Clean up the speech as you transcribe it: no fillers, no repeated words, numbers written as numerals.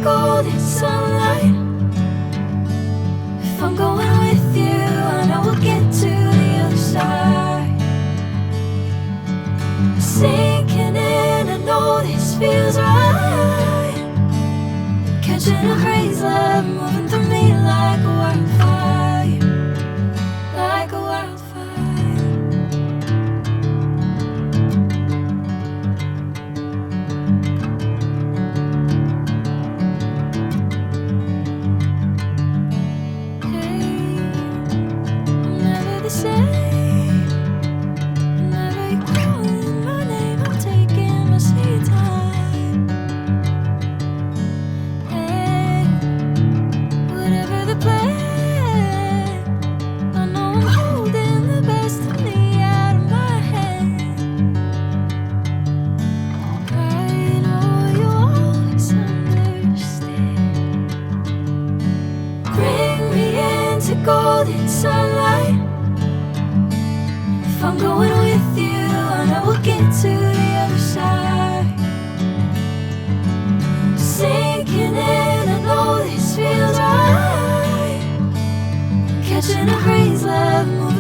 golden sunlight. If I'm going with you, I know we'll get to the other side. Sinking in, I know this feels right. Catching a crazy love moving through me like a wildfire, like a wildfire. The same. Whenever you're calling my name, I'm taking my sweet time. Hey, whatever the plan, I know I'm holding the best of me out of my head. I know you always understand. Bring me into golden sunlight. If I'm going with you, I know we'll get to the other side. Sinking in, I know this feels right. Catching a crazy love.